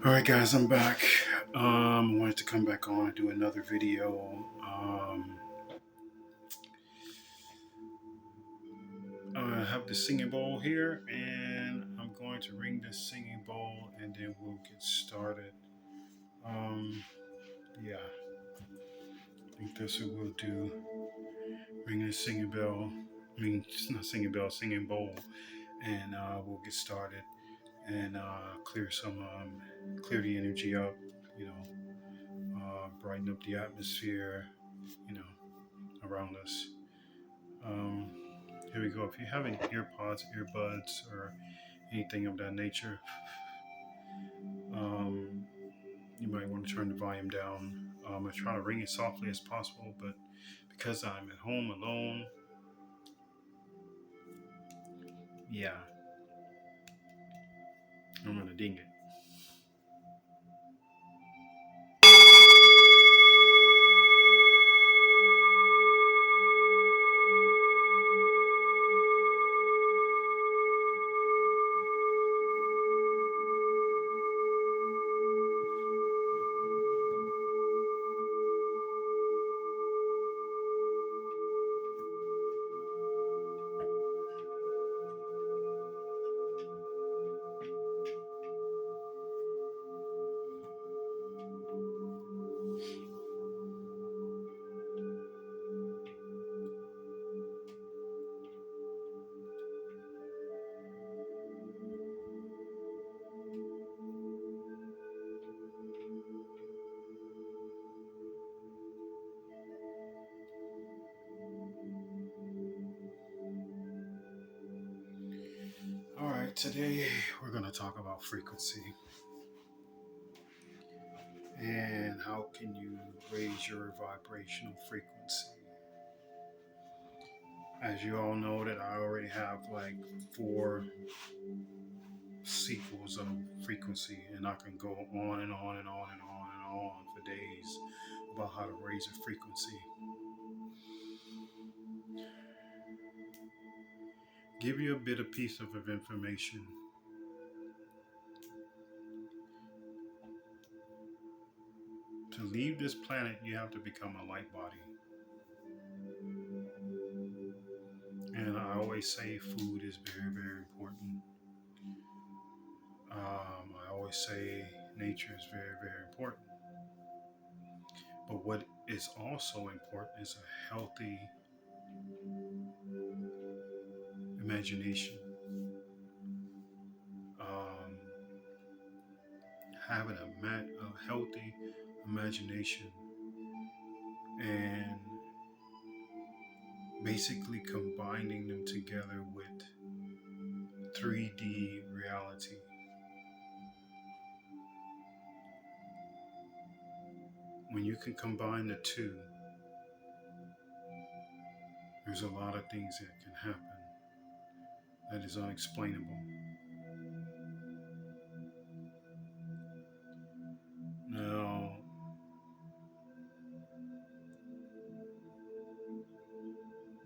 Alright guys, I'm back. I wanted to come back on and do another video. I have the singing bowl here and I'm going to ring this singing bowl and then we'll get started. Um, yeah, I think that's what we'll do. Ring this singing bell. I mean, it's not singing bell, singing bowl. And we'll get started and clear the energy up, you know, brighten up the atmosphere, you know, around us. Um, Here we go. If you have any earpods, earbuds, or anything of that nature, um, you might want to turn the volume down. I try to ring it softly as possible, but because I'm at home alone, yeah, I'm gonna ding it. All right, today we're gonna talk about frequency and how can you raise your vibrational frequency. As you all know, that I already have like 4 sequels of frequency, and I can go on and on and on and on and on for days about how to raise a frequency. Give you a bit of piece of information. To leave this planet, you have to become a light body. And I always say food is very, very important. I always say nature is very, very important. But what is also important is a healthy imagination. Um, Having a healthy imagination and basically combining them together with 3D reality. When you can combine the two, there's a lot of things that can happen that is unexplainable. Now,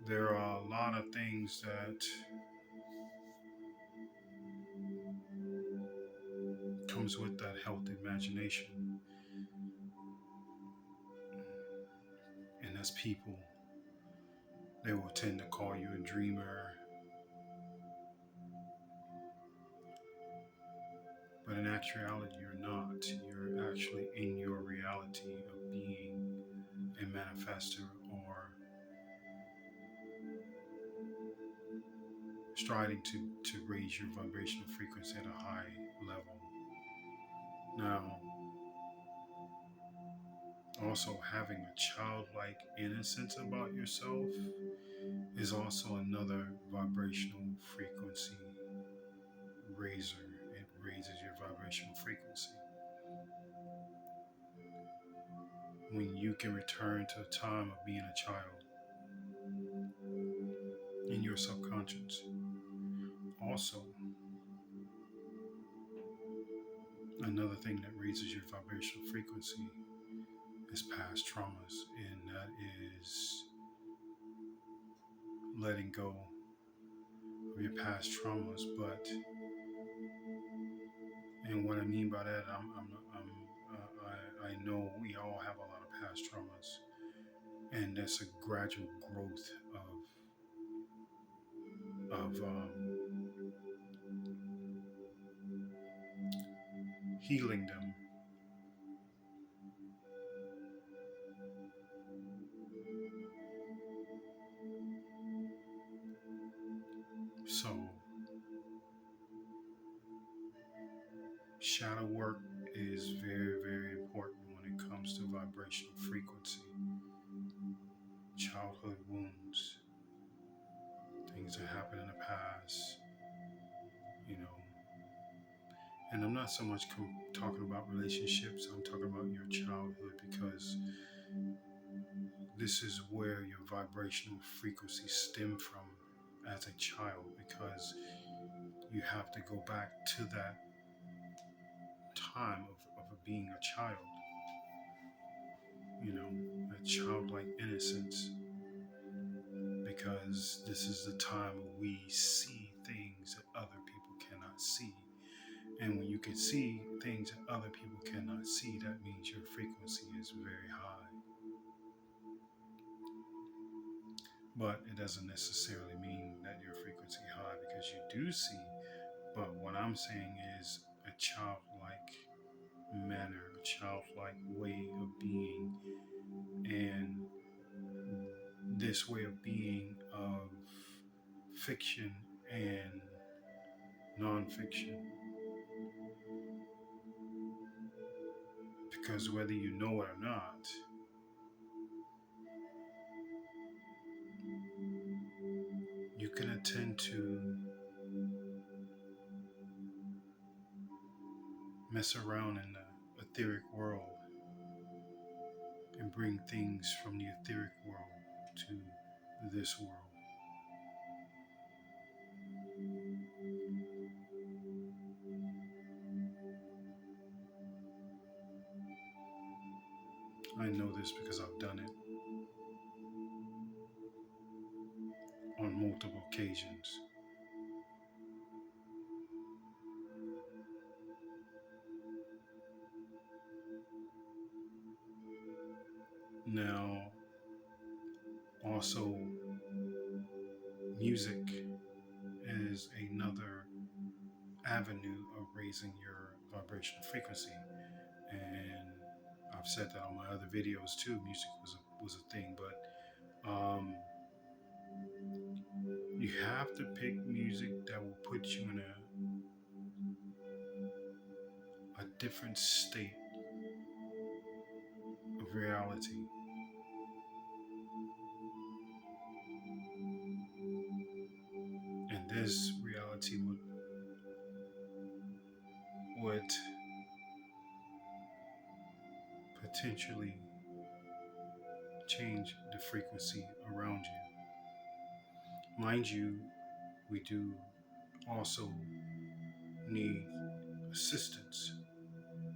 there are a lot of things that comes with that healthy imagination, and as people, they will tend to call you a dreamer, but in actuality, you're not. You're actually in your reality of being a manifester or striving to raise your vibrational frequency at a high level. Now, also having a childlike innocence about yourself is also another vibrational frequency raiser. It raises your vibrational frequency. When you can return to the time of being a child in your subconscious. Also, another thing that raises your vibrational frequency is past traumas, and that is letting go of your past traumas, but And what I mean by that, I know we all have a lot of past traumas, and that's a gradual growth of healing them. So shadow work is very, very important when it comes to vibrational frequency, childhood wounds, things that happened in the past, you know. And I'm not so much talking about relationships, I'm talking about your childhood because this is where your vibrational frequency stem from as a child because you have to go back to that time of being a child, you know, a childlike innocence, because this is the time we see things that other people cannot see. And when you can see things that other people cannot see, that means your frequency is very high. But it doesn't necessarily mean that your frequency high because you do see. But what I'm saying is a childlike manner, a childlike way of being, and this way of being of fiction and nonfiction. Because whether you know it or not, you can attend to mess around in the etheric world and bring things from the etheric world to this world. I know this because I've done it on multiple occasions. Now, also, music is another avenue of raising your vibrational frequency. And I've said that on my other videos too. Music was a thing, but you have to pick music that will put you in a different state of reality. And this reality would potentially change the frequency around you. Mind you, we do also need assistance,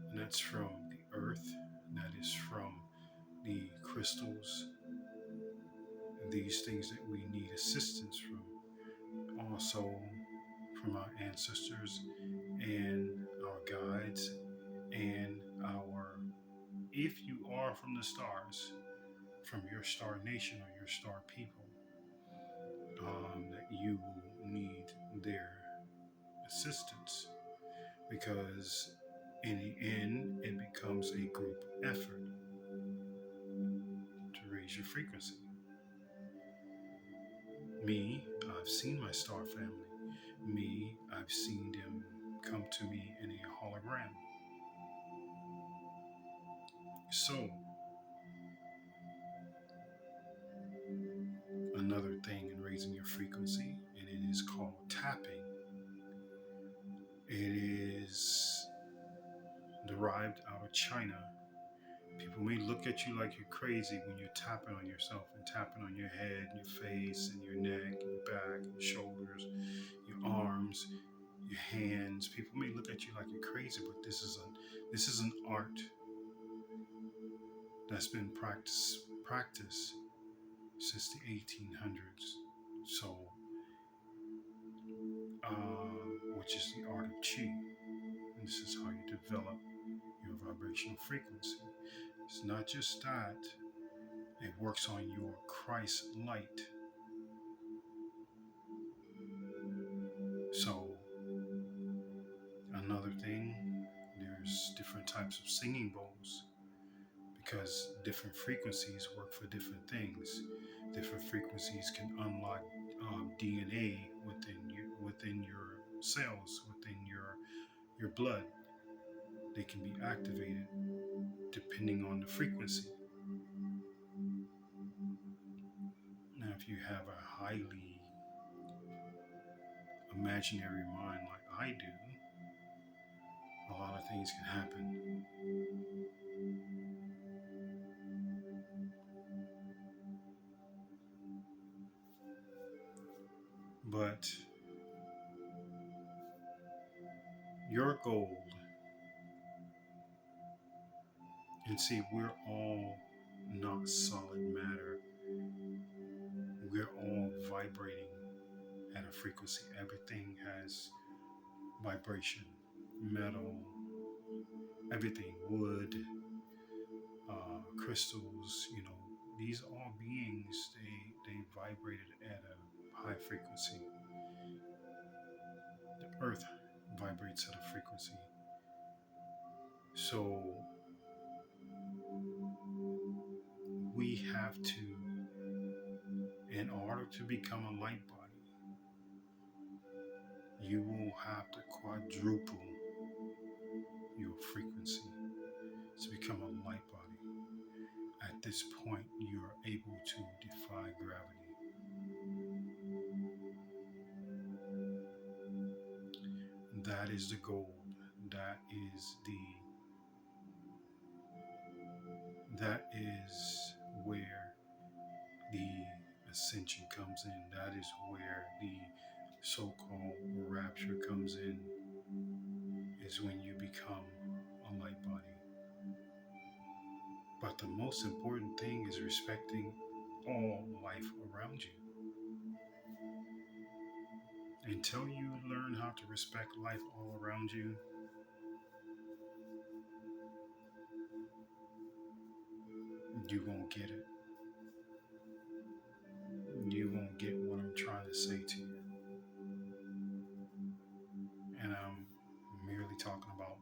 and that's from the earth, that is from the crystals, and these things that we need assistance from. Also from our ancestors and our guides and our, if you are from the stars, from your star nation or your star people, that you will need their assistance because in the end it becomes a group effort to raise your frequency. Me, I've seen my star family. Me, I've seen them come to me in a hologram. So, another thing in raising your frequency, and it is called tapping. It is derived out of China. People may look at you like you're crazy when you're tapping on yourself and tapping on your head, your face, and your neck, your back, your shoulders, your arms, your hands. People may look at you like you're crazy, but this is an art that's been practiced since the 1800s. So, which is the art of Qi. this is how you develop your vibrational frequency. It's not just that, it works on your Christ light. So, another thing, there's different types of singing bowls because different frequencies work for different things. Different frequencies can unlock DNA within your cells, within your blood. They can be activated depending on the frequency. Now, if you have a highly imaginary mind like I do, a lot of things can happen. But your goal, and see, we're all not solid matter. We're all vibrating at a frequency. Everything has vibration. Metal, everything, wood, crystals, these all beings, they vibrated at a high frequency. The earth vibrates at a frequency. So we have to, in order to become a light body, you will have to quadruple your frequency to become a light body. At this point, you are able to defy gravity. That is the goal. That is where the ascension comes in. That is where the so-called rapture comes in, is when you become a light body. But the most important thing is respecting all life around you. Until you learn how to respect life all around you, you won't get it. You won't get what I'm trying to say to you. And I'm merely talking about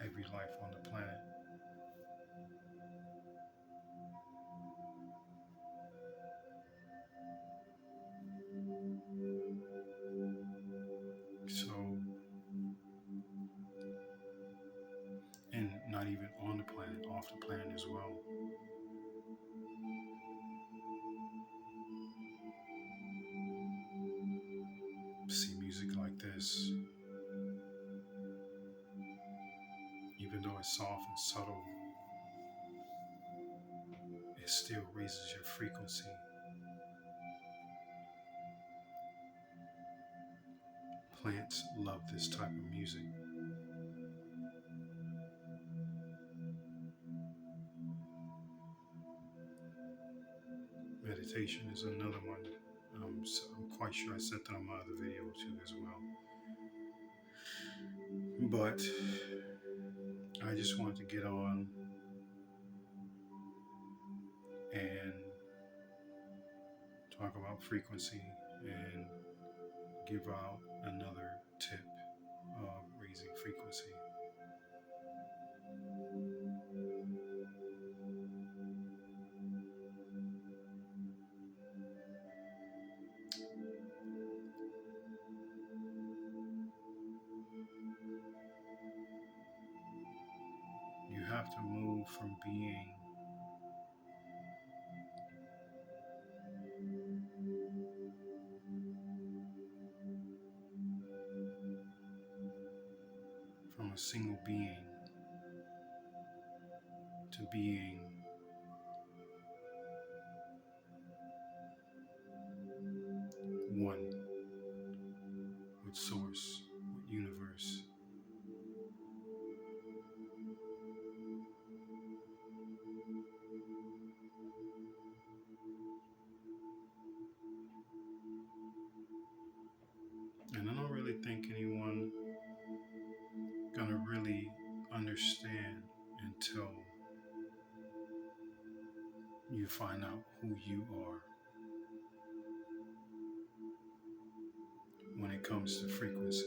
every life on the planet. So, and not even on the planet, off the planet as well. See music like this, even though it's soft and subtle, it still raises your frequency. Plants love this type of music. Meditation is another one. I'm quite sure I said that on my other video too as well. But I just wanted to get on and talk about frequency and give out another tip of raising frequency. You have to move from being from a single being to being one with source, with universe. And I don't really think anyone gonna really understand until you find out who you are when it comes to frequency.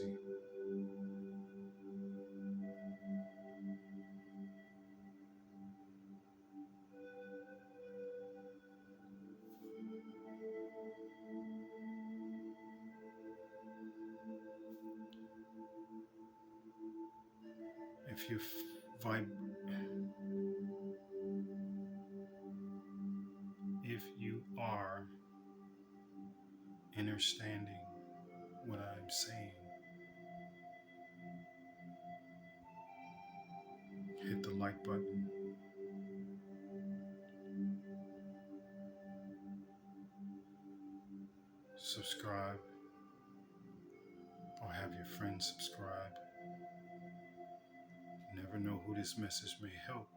If you vibe, if you are understanding what I'm saying, hit the like button, subscribe, or have your friends subscribe. You never know who this message may help.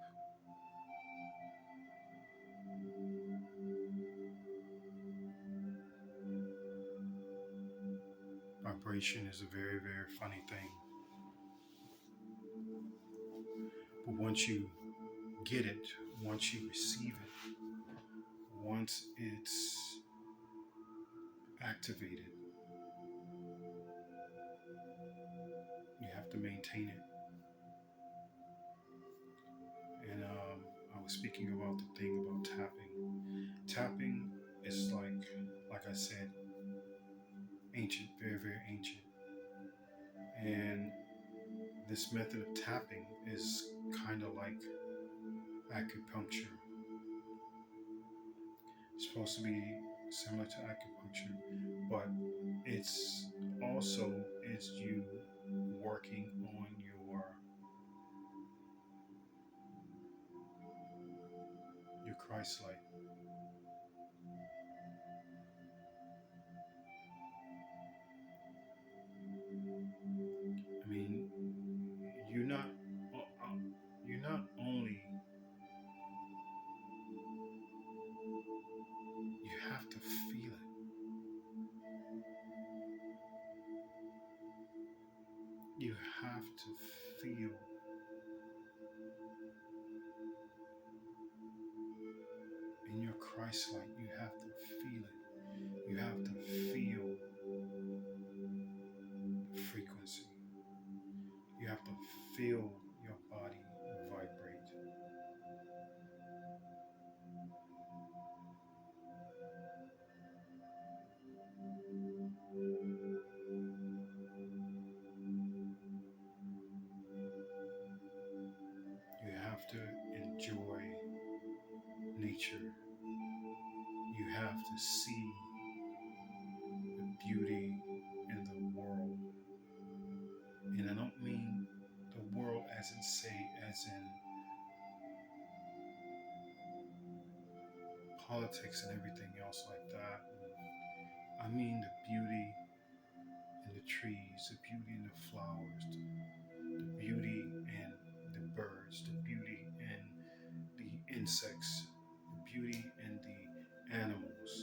Vibration is a very, very funny thing. But once you get it, once you receive it, once it's activated, you have to maintain it. And I was speaking about the thing about tapping. Tapping is like I said, ancient, very, very ancient. And this method of tapping is kind of like acupuncture. It's supposed to be similar to acupuncture, but it's also is you working on your Christ light. I mean, you're not you're not only you have to feel it. You have to feel in your Christ light. You have to feel it. You have to feel the frequency. You have to feel your body vibrate. You have to enjoy nature. You have to see the beauty in the world. And I don't mean the world as in politics and everything else like that. I mean the beauty in the trees, the beauty in the flowers, the beauty in the birds, the beauty in the insects, the beauty in the animals.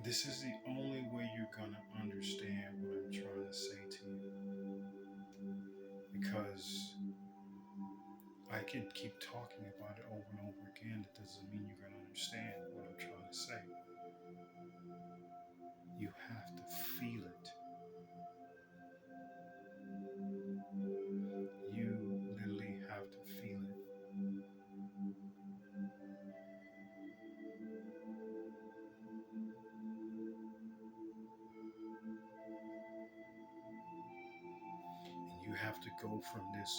This is the only way you're going to understand what I'm trying to say to you. Because I can keep talking about it over and over again. That doesn't mean you're going to understand what I'm trying to say. You have to feel it. You literally have to feel it. And you have to go from this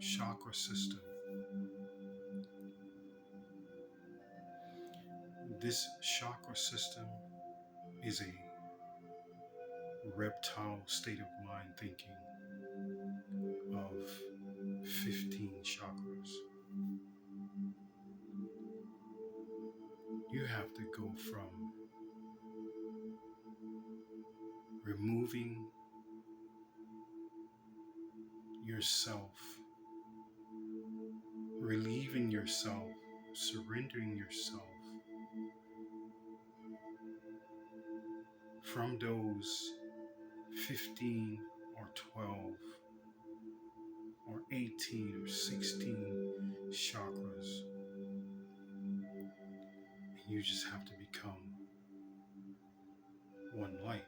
chakra system. This chakra system is a reptile state of mind thinking of 15 chakras. You have to go from removing yourself, relieving yourself, surrendering yourself from those 15 or 12 or 18 or 16 chakras, and you just have to become one light,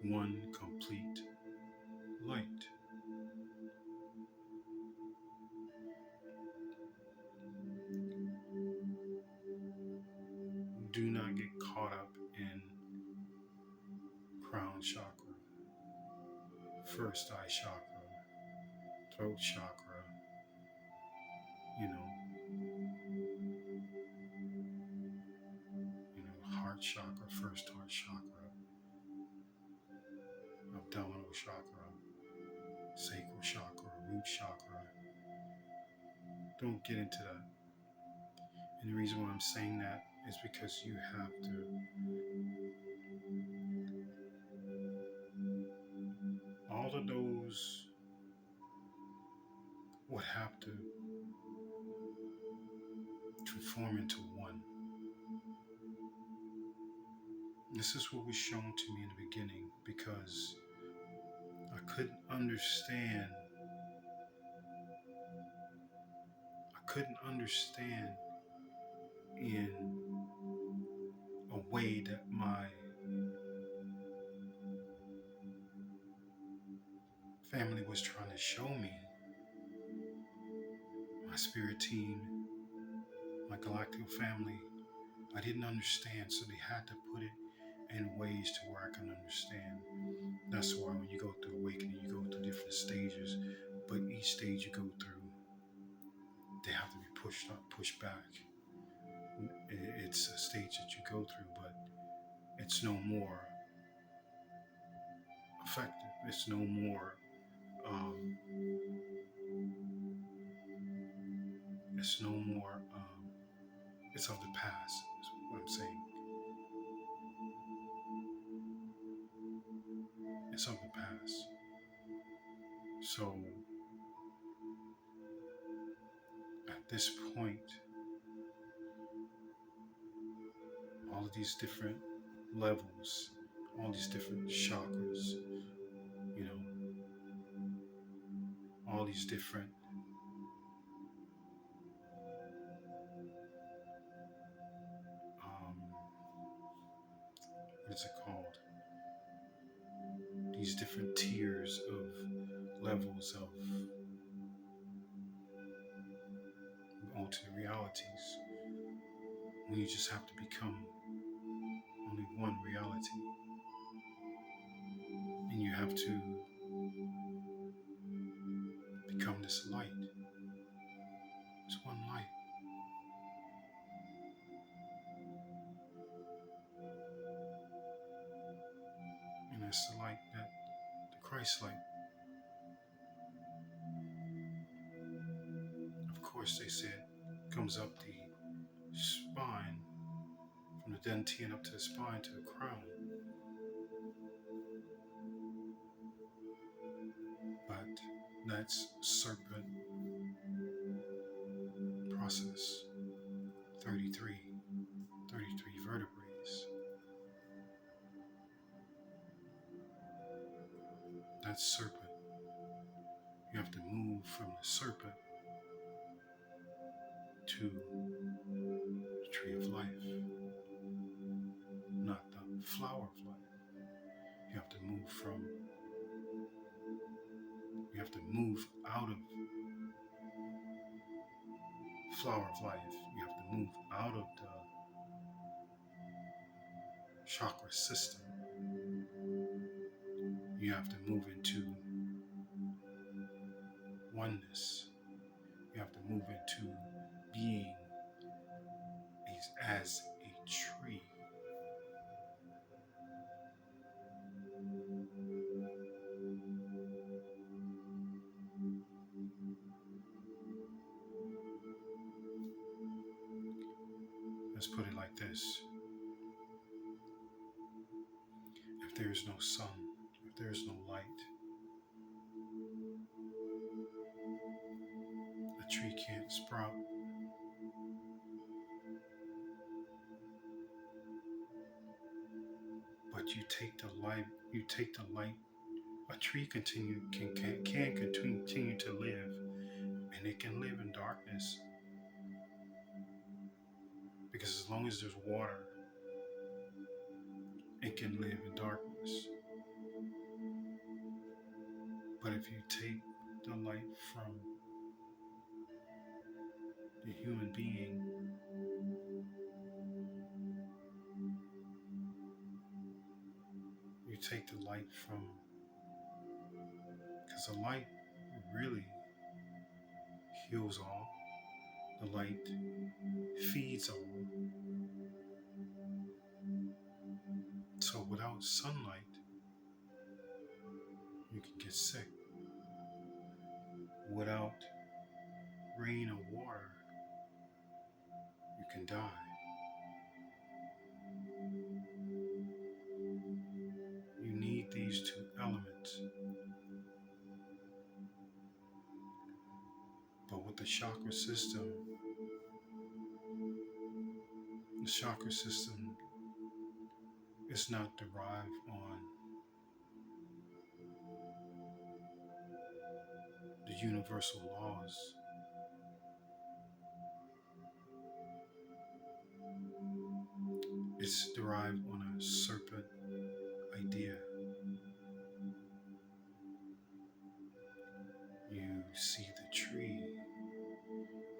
one complete light. Do not get caught up in crown chakra, first eye chakra, throat chakra, you know, heart chakra, first heart chakra, abdominal chakra, sacral chakra, root chakra. Don't get into that. And the reason why I'm saying that is because you have to, all of those would have to form into one. This is what was shown to me in the beginning because I couldn't understand in a way that my family was trying to show me, my spirit team, my galactic family. I didn't understand, so they had to put it in ways to where I can understand. That's why when you go through awakening, you go through different stages, but each stage you go through, they have to be pushed up, pushed back. It's a stage that you go through, but it's no more effective. It's no more, it's no more, it's of the past, is what I'm saying. It's of the past. So at this point, all of these different levels, all these different chakras, all these different what is it called? These different tiers of levels of alternate realities. When you just have to become only one reality. And you have to become this light. It's one light. And that's the light that, the Christ light. Of course, they said, comes up the spine, from the dantian up to the spine to the crown. But that's serpent process. 33 vertebrae. That's serpent. You have to move from the serpent to the tree of life, not the flower of life. You have to move out of flower of life. You have to move out of the chakra system. You have to move into oneness. You have to move into being as a tree. Let's put it like this. If there is no sun, if there is no light, a tree can't sprout. but you take the light. You take the light. A tree can continue to live, and it can live in darkness because as long as there's water, it can live in darkness. But if you take the light from the human being, you take the light from, because the light really heals all, the light feeds all. So without sunlight, you can get sick. Without rain or water, you can die. You need these two elements. But with the chakra system is not derived on the universal laws. It's derived on a serpent idea. You see the tree,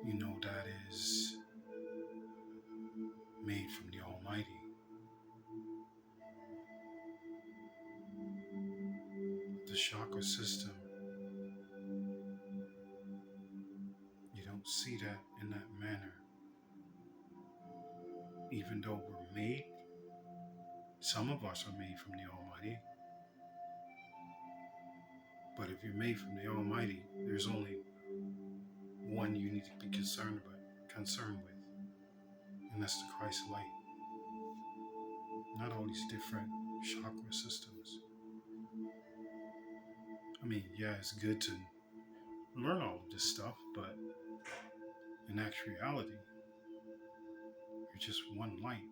you know that is made from the Almighty. The chakra system, you don't see that in that manner. Even though we're made, some of us are made from the Almighty. But if you're made from the Almighty, there's only one you need to be concerned with, and that's the Christ light. Not all these different chakra systems. I mean, yeah, it's good to learn all of this stuff, but in actuality, you're just one light.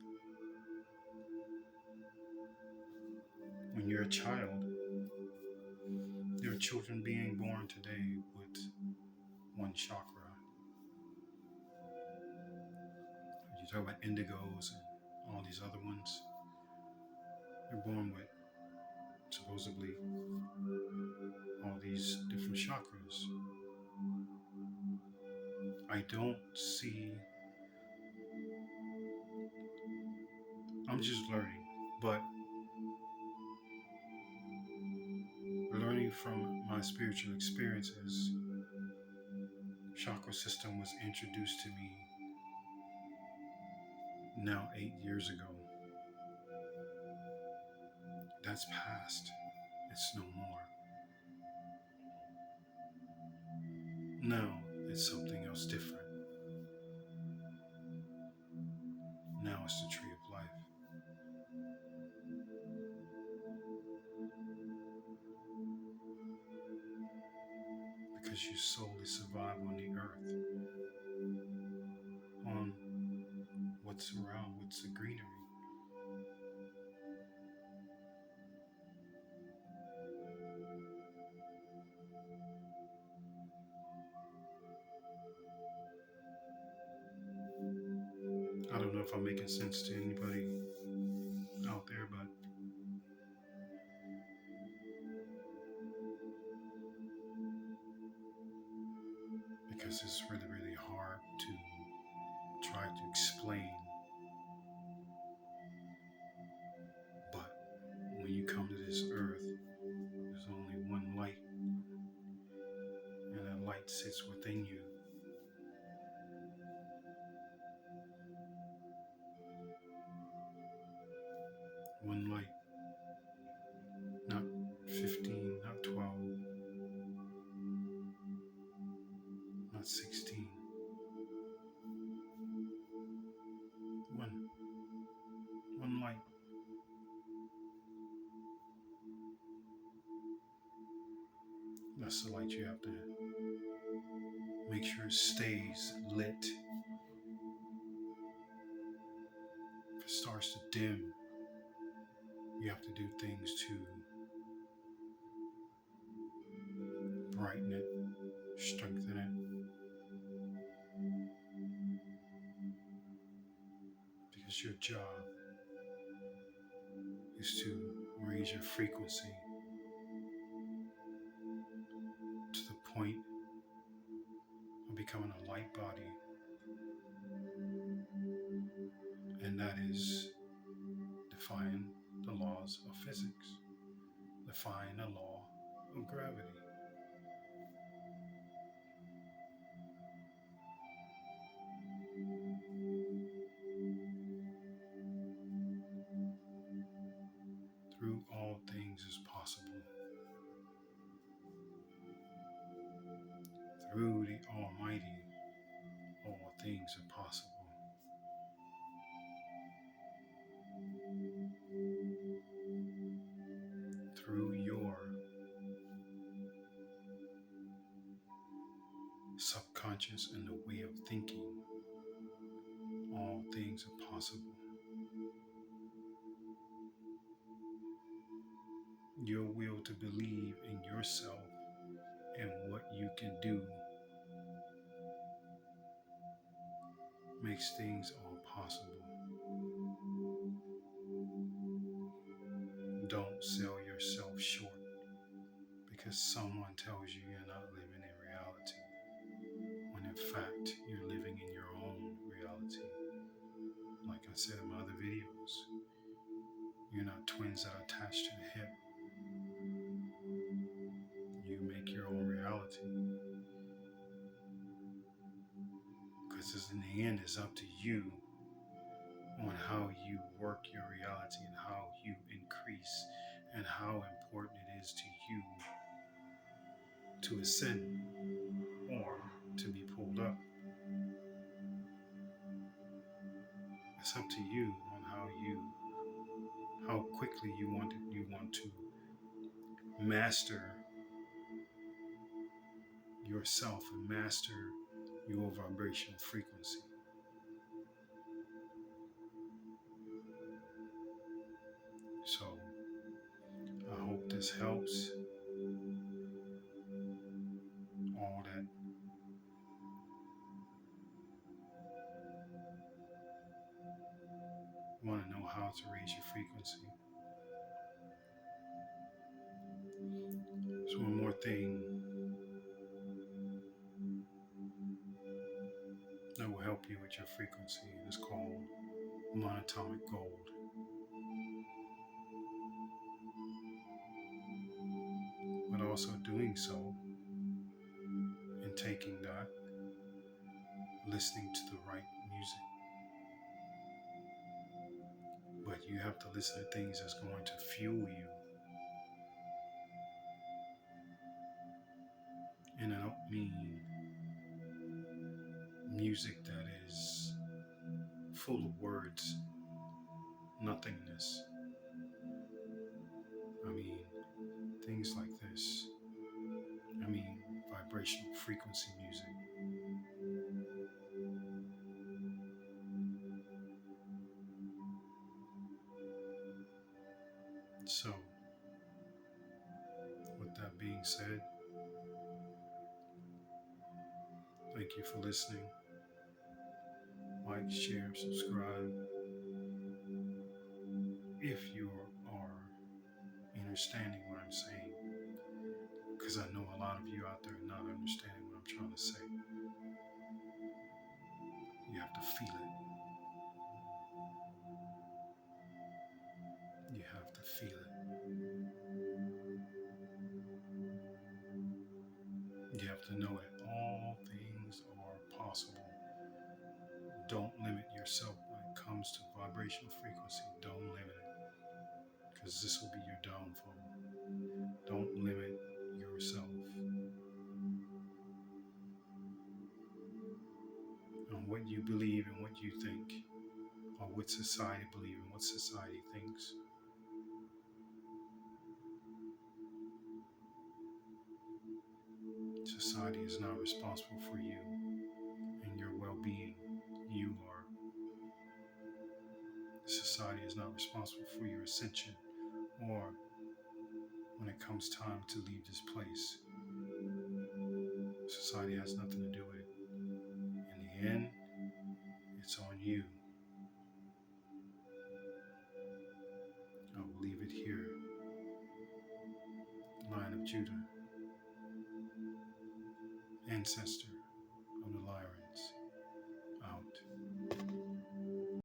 When you're a child, there are children being born today with one chakra. You talk about indigos and all these other ones. They're born with supposedly all these different chakras. I don't see, I'm just learning, but learning from my spiritual experiences, chakra system was introduced to me now 8 years ago. That's past. It's no more. Now it's something else different. Now it's the tree of life. Because your soul is survive on the earth, on what's around, what's the greenery. I don't know if I'm making sense to anybody out there, but because it's really, really hard to try to explain. But when you come to this earth, there's only one light, and that light sits within you. One light, not 15, not 12, not 16. One light. That's the light you have to make sure it stays lit. If it starts to dim, You have to do things to brighten it, strengthen it, because your job is to raise your frequency to the point of becoming a light body, and that is defying the laws of physics, defying the law of gravity. Through all things is possible. Through the Almighty, all things are possible. Through your subconscious and the way of thinking, all things are possible. Your will to believe in yourself and what you can do makes things all possible. Don't sell yourself short because someone tells you you're not living in reality, when in fact you're living in your own reality. Like I said in my other videos, you're not twins that are attached to the hip. You make your own reality. Because in the end, it's up to you on how you work your reality and how you increase and how important it is to you to ascend or to be pulled up. It's up to you on how quickly you want to master yourself and master your vibrational frequency. So I hope this helps. All that want to know how to raise your frequency. So one more thing that will help you with your frequency is called monatomic gold. But also doing so and taking that, listening to the right music. But you have to listen to things that's going to fuel you. And I don't mean music that is full of words, nothingness. I mean things like this. I mean vibrational frequency music. So, with that being said, thank you for listening. Like, share, subscribe. If you are understanding what I'm saying, because I know a lot of you out there not understanding what I'm trying to say. You have to feel it. You have to feel it. You have to know that all things are possible. Don't limit yourself when it comes to vibrational frequency. Don't limit it, because this will be your downfall. Don't limit yourself on what you believe and what you think, or what society believes and what society thinks. Society is not responsible for you and your well-being. You are. Society is not responsible for your ascension or when it comes time to leave this place. Society has nothing to do with it. In the end, it's on you. I will leave it here. Lion of Judah, ancestor.